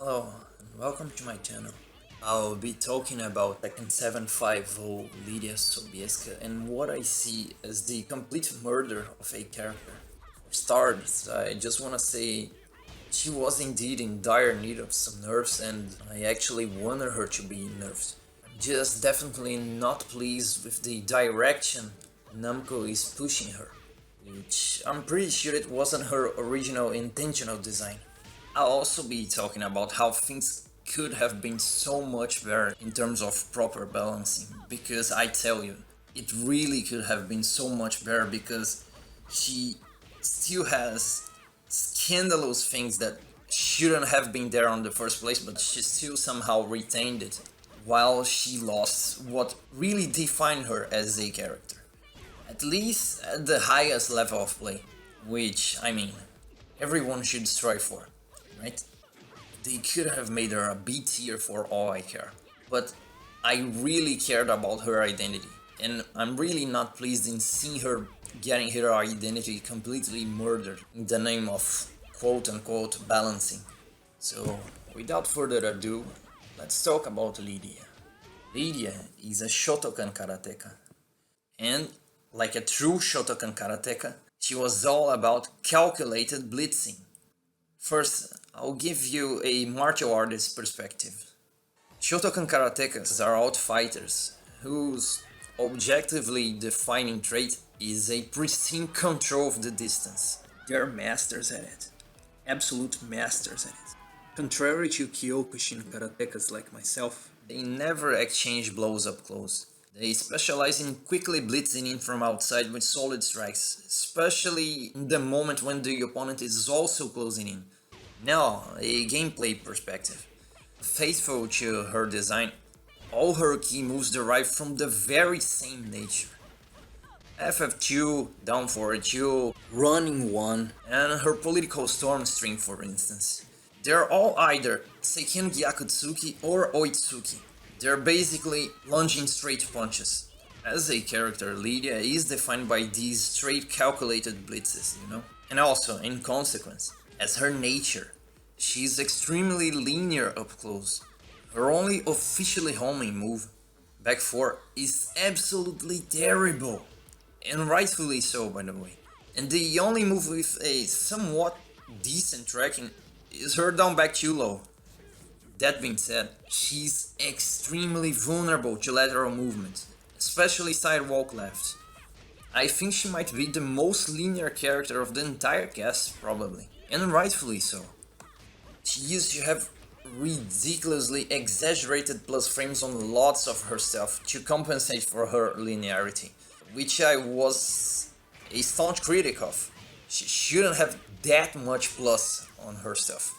Hello and welcome to my channel. I'll be talking about Tekken 750 Lidia Sobieska and what I see as the complete murder of a character. For starters, I just wanna say she was indeed in dire need of some nerfs and I actually wanted her to be nerfed. I'm just definitely not pleased with the direction Namco is pushing her, which I'm pretty sure it wasn't her original intentional design. I'll also be talking about how things could have been so much better in terms of proper balancing, because I tell you, it really could have been so much better because she still has scandalous things that shouldn't have been there in the first place, but she still somehow retained it, while she lost what really defined her as a character. At least at the highest level of play, which, I mean, everyone should strive for, right? They could have made her a B tier for all I care, but I really cared about her identity, and I'm really not pleased in seeing her getting her identity completely murdered in the name of quote-unquote balancing. So, without further ado, let's talk about Lidia. Lidia is a Shotokan karateka, and like a true Shotokan karateka, she was all about calculated blitzing. First, I'll give you a martial artist perspective. Shotokan karatekas are outfighters whose objectively defining trait is a pristine control of the distance. They're masters at it. Absolute masters at it. Contrary to Kyokushin karatekas like myself, they never exchange blows up close. They specialize in quickly blitzing in from outside with solid strikes, especially in the moment when the opponent is also closing in. Now, a gameplay perspective. Faithful to her design, all her key moves derive from the very same nature. FF2, down for 2, running 1, and her political storm string for instance. They're all either Seiken Gyakutsuki or Oitsuki. They're basically lunging straight punches. As a character, Lidia is defined by these straight calculated blitzes, you know? And also, in consequence, as her nature, she's extremely linear up close. Her only officially homing move, back 4, is absolutely terrible. And rightfully so, by the way. And the only move with a somewhat decent tracking is her down back too low. That being said, she's extremely vulnerable to lateral movement, especially sidewalk left. I think she might be the most linear character of the entire cast, probably, and rightfully so. She used to have ridiculously exaggerated plus frames on lots of her stuff to compensate for her linearity, which I was a staunch critic of. She shouldn't have that much plus on her stuff.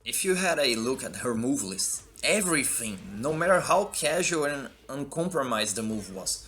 If you had a look at her move list, everything, no matter how casual and uncompromised the move was,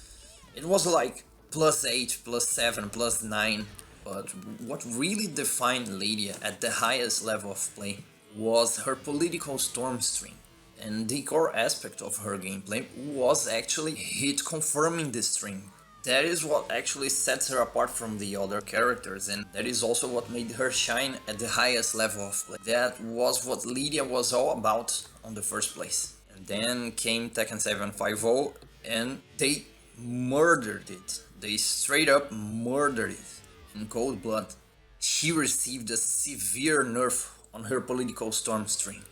it was like +8, +7, +9. But what really defined Lidia at the highest level of play was her political storm string. And the core aspect of her gameplay was actually hit confirming this string. That is what actually sets her apart from the other characters, and that is also what made her shine at the highest level of play. That was what Lidia was all about on the first place. And then came Tekken 750 and they murdered it. They straight up murdered it in cold blood. She received a severe nerf on her political storm string.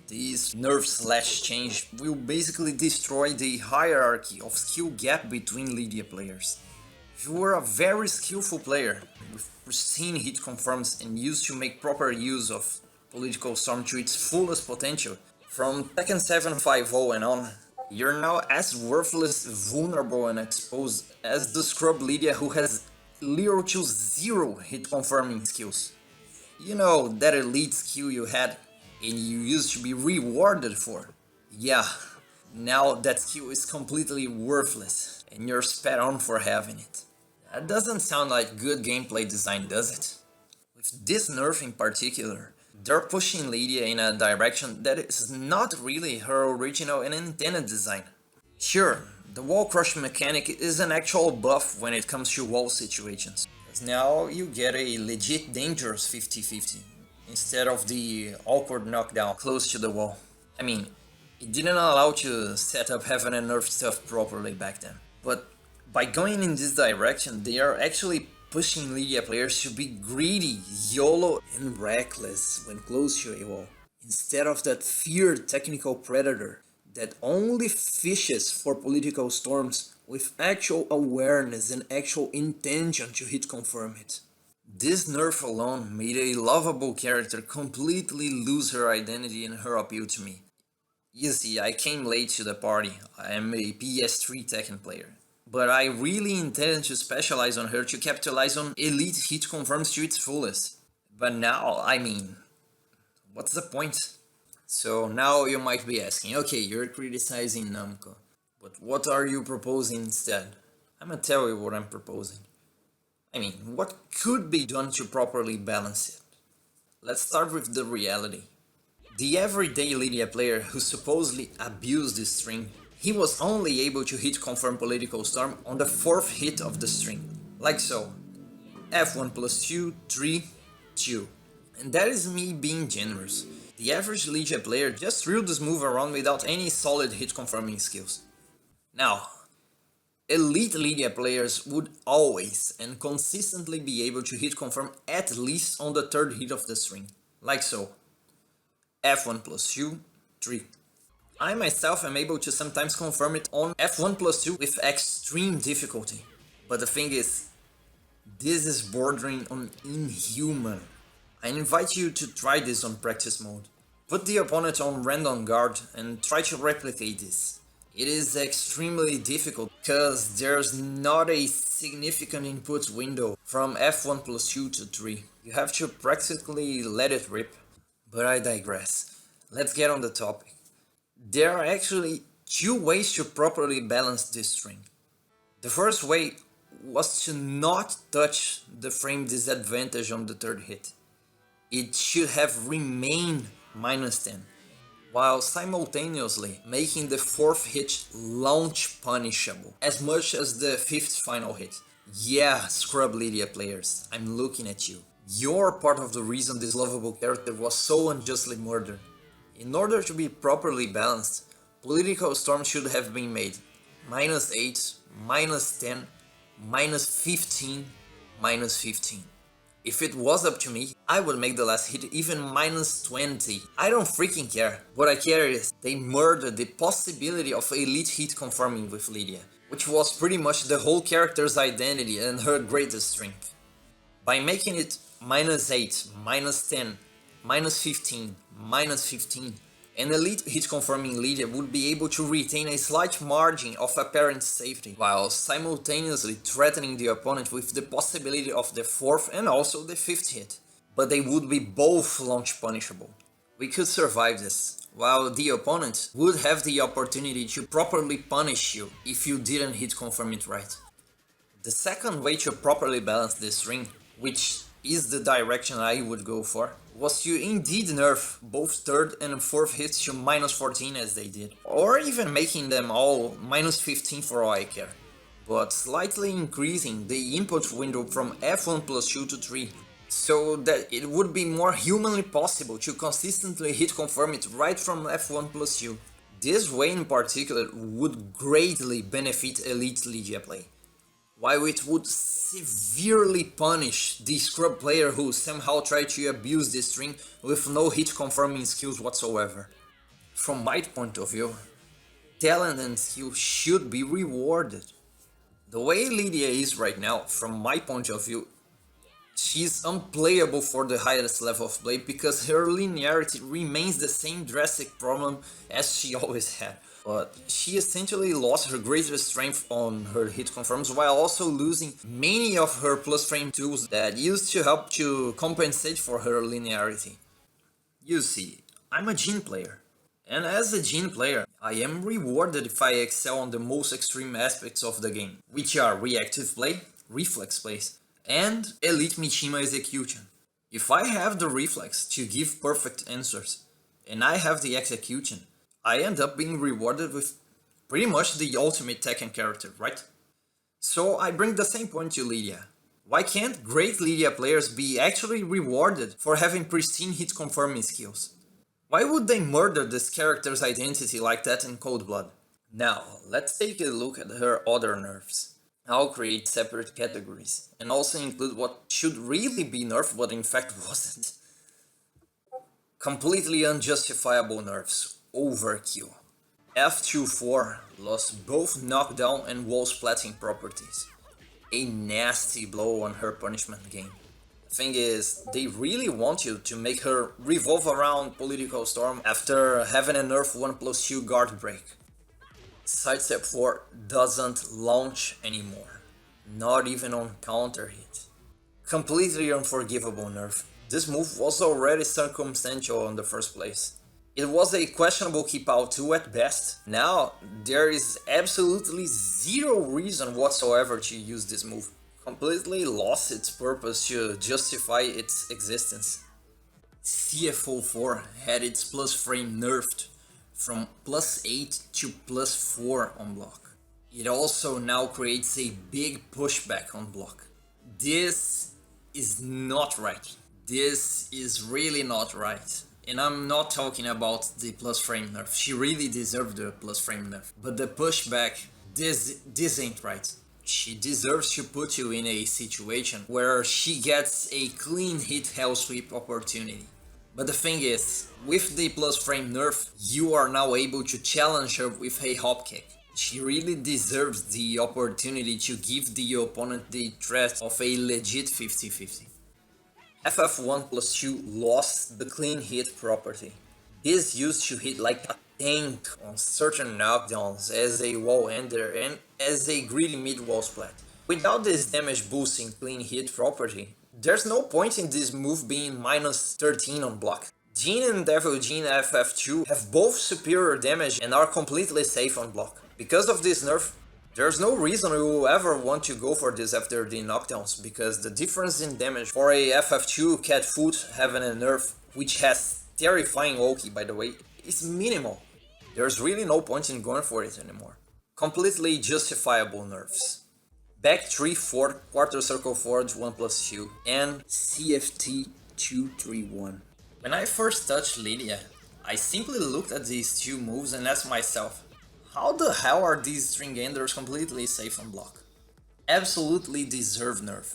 This nerf/change will basically destroy the hierarchy of skill gap between Lidia players. If you were a very skillful player, with pristine hit confirms and used to make proper use of political storm to its fullest potential, from Tekken 750 and on, you're now as worthless, vulnerable and exposed as the scrub Lidia who has literal to 0 hit confirming skills. You know, that elite skill you had and you used to be rewarded for. Yeah, now that skill is completely worthless and you're spat on for having it. That doesn't sound like good gameplay design, does it? With this nerf in particular, they're pushing Lidia in a direction that is not really her original and intended design. Sure, the wall crush mechanic is an actual buff when it comes to wall situations, because now you get a legit dangerous 50-50. instead of the awkward knockdown close to the wall. I mean, it didn't allow to set up heaven and earth stuff properly back then. But by going in this direction, they are actually pushing Lidia players to be greedy, YOLO, and reckless when close to a wall, instead of that feared technical predator that only fishes for political storms with actual awareness and actual intention to hit confirm it. This nerf alone made a lovable character completely lose her identity and her appeal to me. You see, I came late to the party. I am a PS3 Tekken player. But I really intended to specialize on her to capitalize on elite hit confirms to its fullest. But now, I mean, what's the point? So now you might be asking, okay, you're criticizing Namco, but what are you proposing instead? I'm gonna tell you what I'm proposing. I mean, what could be done to properly balance it? Let's start with the reality. The everyday Lidia player who supposedly abused this string, he was only able to hit confirm political storm on the 4th hit of the string, like so. F1 plus 2, 3, 2. And that is me being generous. The average Lidia player just threw this move around without any solid hit confirming skills. Now, elite Lidia players would always and consistently be able to hit confirm at least on the 3rd hit of the string, like so. F1 plus 2, 3. I myself am able to sometimes confirm it on F1 plus 2 with extreme difficulty. But the thing is, this is bordering on inhuman. I invite you to try this on practice mode. Put the opponent on random guard and try to replicate this. It is extremely difficult because there's not a significant input window from F1 plus 2 to 3. You have to practically let it rip. But I digress. Let's get on the topic. There are actually 2 ways to properly balance this string. The first way was to not touch the frame disadvantage on the 3rd hit. It should have remained -10, while simultaneously making the 4th hit launch punishable, as much as the 5th final hit. Yeah, Scrub Lidia players, I'm looking at you. You're part of the reason this lovable character was so unjustly murdered. In order to be properly balanced, political storm should have been made -8, -10, -15, -15. If it was up to me, I would make the last hit even -20. I don't freaking care. What I care is they murdered the possibility of elite hit confirming with Lidia, which was pretty much the whole character's identity and her greatest strength. By making it -8, -10, -15, -15, an elite hit confirming Lidia would be able to retain a slight margin of apparent safety, while simultaneously threatening the opponent with the possibility of the 4th and also the 5th hit. But they would be both launch punishable. We could survive this, while the opponent would have the opportunity to properly punish you if you didn't hit confirm it right. The second way to properly balance this ring, which is the direction I would go for, was to indeed nerf both 3rd and 4th hits to -14 as they did, or even making them all -15 for all I care, but slightly increasing the input window from F1 plus 2 to 3, so that it would be more humanly possible to consistently hit confirm it right from F1 plus 2. This way in particular would greatly benefit elite Lidia play, while it would severely punish the scrub player who somehow tried to abuse this string with no hit confirming skills whatsoever. From my point of view, talent and skill should be rewarded. The way Lidia is right now, from my point of view, she's unplayable for the highest level of play because her linearity remains the same drastic problem as she always had. But she essentially lost her greatest strength on her hit confirms while also losing many of her plus frame tools that used to help to compensate for her linearity. You see, I'm a Jhin player, and as a Jhin player, I am rewarded if I excel on the most extreme aspects of the game, which are reactive play, reflex plays, and elite Mishima execution. If I have the reflex to give perfect answers, and I have the execution, I end up being rewarded with pretty much the ultimate Tekken character, right? So I bring the same point to Lidia. Why can't great Lidia players be actually rewarded for having pristine hit confirming skills? Why would they murder this character's identity like that in cold blood? Now, let's take a look at her other nerfs. I'll create separate categories, and also include what should really be nerfed but in fact wasn't. Completely unjustifiable nerfs. Overkill. F24 lost both knockdown and wall splatting properties. A nasty blow on her punishment game. The thing is, they really want you to make her revolve around Political Storm after having a nerf 1+2 guard break. Sidestep 4 doesn't launch anymore, not even on counter hit. Completely unforgivable nerf. This move was already circumstantial in the first place. It was a questionable keep out 2 at best. Now, there is absolutely zero reason whatsoever to use this move. Completely lost its purpose to justify its existence. CFO4 had its plus frame nerfed from +8 to +4 on block. It also now creates a big pushback on block. This is not right. This is really not right. And I'm not talking about the plus frame nerf. She really deserved the plus frame nerf. But the pushback, this ain't right. She deserves to put you in a situation where she gets a clean hit hell sweep opportunity. But the thing is, with the plus frame nerf, you are now able to challenge her with a hop kick. She really deserves the opportunity to give the opponent the threat of a legit 50-50. FF1+2 lost the clean hit property. This used to hit like a tank on certain knockdowns as a wall ender and as a greedy mid wall splat. Without this damage boosting clean hit property, there's no point in this move being -13 on block. Jean and Devil Jean FF2 have both superior damage and are completely safe on block. Because of this nerf, there's no reason you will ever want to go for this after the knockdowns, because the difference in damage for a FF2 cat foot having a nerf, which has terrifying ulti by the way, is minimal. There's really no point in going for it anymore. Completely justifiable nerfs. Back 3 4 quarter circle forward 1+2 and CFT 231. When I first touched Lidia, I simply looked at these two moves and asked myself, how the hell are these string enders completely safe on block? Absolutely deserve nerf.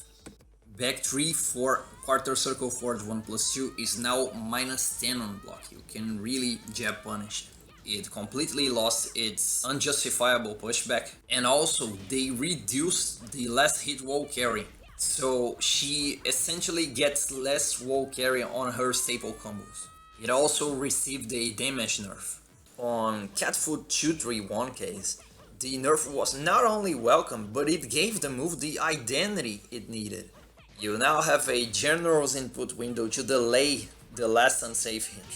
Back 3 4 quarter circle forward 1+2 is now -10 on block. You can really jab punish. It completely lost its unjustifiable pushback, and also they reduced the last hit wall carry, so she essentially gets less wall carry on her staple combos. It also received a damage nerf. On Catfoot 231 case, the nerf was not only welcome, but it gave the move the identity it needed. You now have a generous input window to delay the last unsafe hit.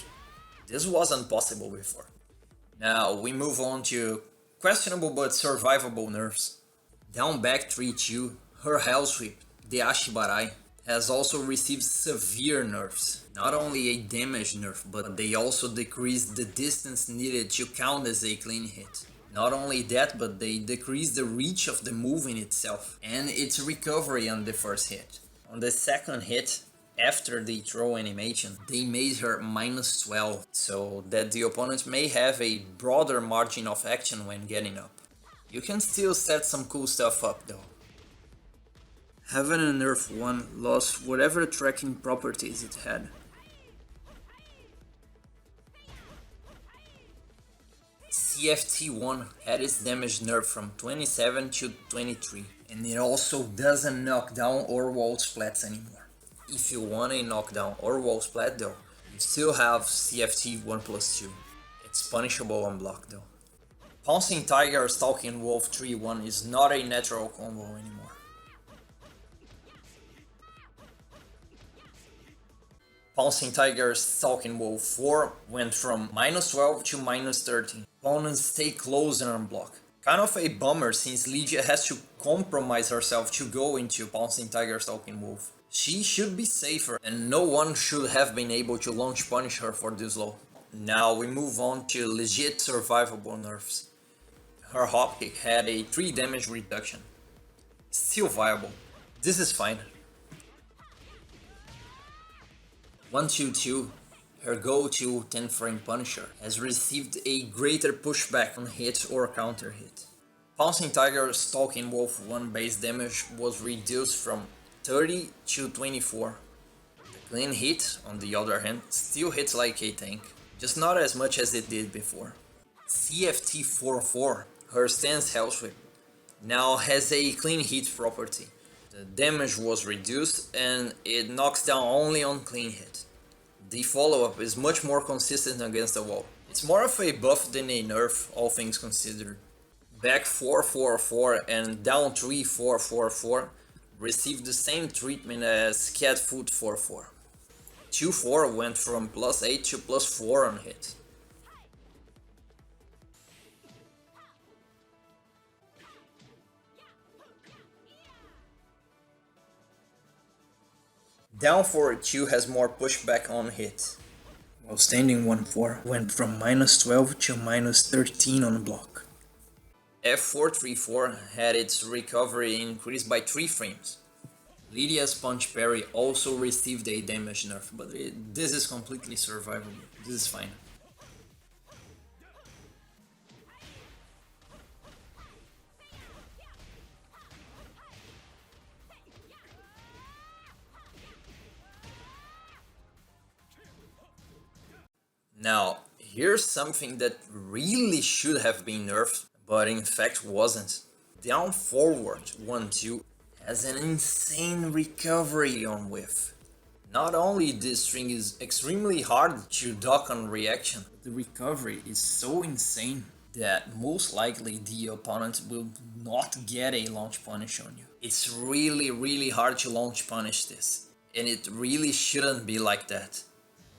This wasn't possible before. Now we move on to questionable but survivable nerfs. Down back 3-2, her hell sweep, the Ashibarai, has also received severe nerfs. Not only a damage nerf, but they also decreased the distance needed to count as a clean hit. Not only that, but they decreased the reach of the move in itself and its recovery on the first hit. On the second hit, after the throw animation, they made her -12, so that the opponent may have a broader margin of action when getting up. You can still set some cool stuff up though. Having a nerf 1 lost whatever tracking properties it had. CFT1 had its damage nerf from 27 to 23, and it also doesn't knock down or wall splats anymore. If you want a knockdown or wall splat though, you still have CFT 1+2. It's punishable on block though. Pouncing Tiger Stalking Wolf 3-1 is not a natural combo anymore. Pouncing Tiger Stalking Wolf 4 went from -12 to -13. Opponents stay closer on block. Kind of a bummer since Lidia has to compromise herself to go into Pouncing Tiger Stalking Wolf. She should be safer and no one should have been able to launch punish her for this low. Now we move on to legit survivable nerfs. Her hop kick had a 3 damage reduction. Still viable. This is fine. 122, her go-to 10-frame Punisher, has received a greater pushback on hit or counter hit. Pouncing Tiger Stalking Wolf 1 base damage was reduced from 30 to 24. The clean hit, on the other hand, still hits like a tank, just not as much as it did before. CFT-44, her stance health whip, now has a clean hit property. The damage was reduced and it knocks down only on clean hit. The follow-up is much more consistent against the wall. It's more of a buff than a nerf, all things considered. Back 444 and down 3444 received the same treatment as Cat Foot 44. 2-4 went from +8 to +4 on hit. Down 4-2 has more pushback on hit, while standing 1-4 went from -12 to -13 on block. F434 had its recovery increased by 3 frames. Lidia's punch parry also received a damage nerf, but this is completely survivable, this is fine. Now, here's something that really should have been nerfed, but in fact wasn't. Down forward 1-2 has an insane recovery on whiff. Not only this string is extremely hard to duck on reaction, the recovery is so insane that most likely the opponent will not get a launch punish on you. It's really hard to launch punish this, and it really shouldn't be like that.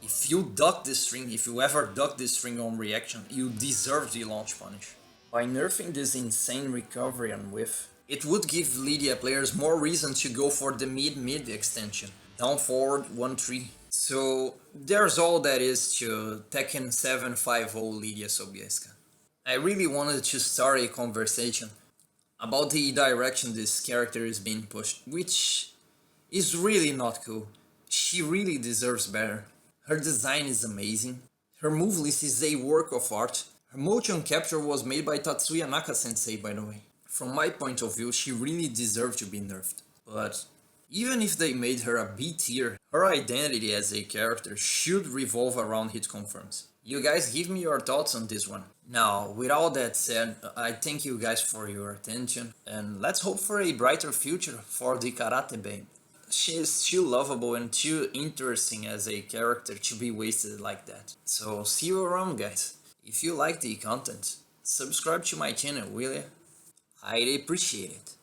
If you duck this string, if you ever duck this string on reaction, you deserve the launch punish. By nerfing this insane recovery on whiff, it would give Lidia players more reason to go for the mid-mid extension, down forward 1-3. So there's all that is to Tekken 750 Lidia Sobieska. I really wanted to start a conversation about the direction this character is being pushed, which is really not cool. She really deserves better. Her design is amazing, her move list is a work of art, her motion capture was made by Tatsuya Naka-sensei, by the way. From my point of view, she really deserved to be nerfed. But even if they made her a B tier, her identity as a character should revolve around hit confirms. You guys give me your thoughts on this one. Now, with all that said, I thank you guys for your attention, and let's hope for a brighter future for the Karate Babe. She is too lovable and too interesting as a character to be wasted like that. So see you around, guys. If you like the content, subscribe to my channel, will ya? I'd appreciate it.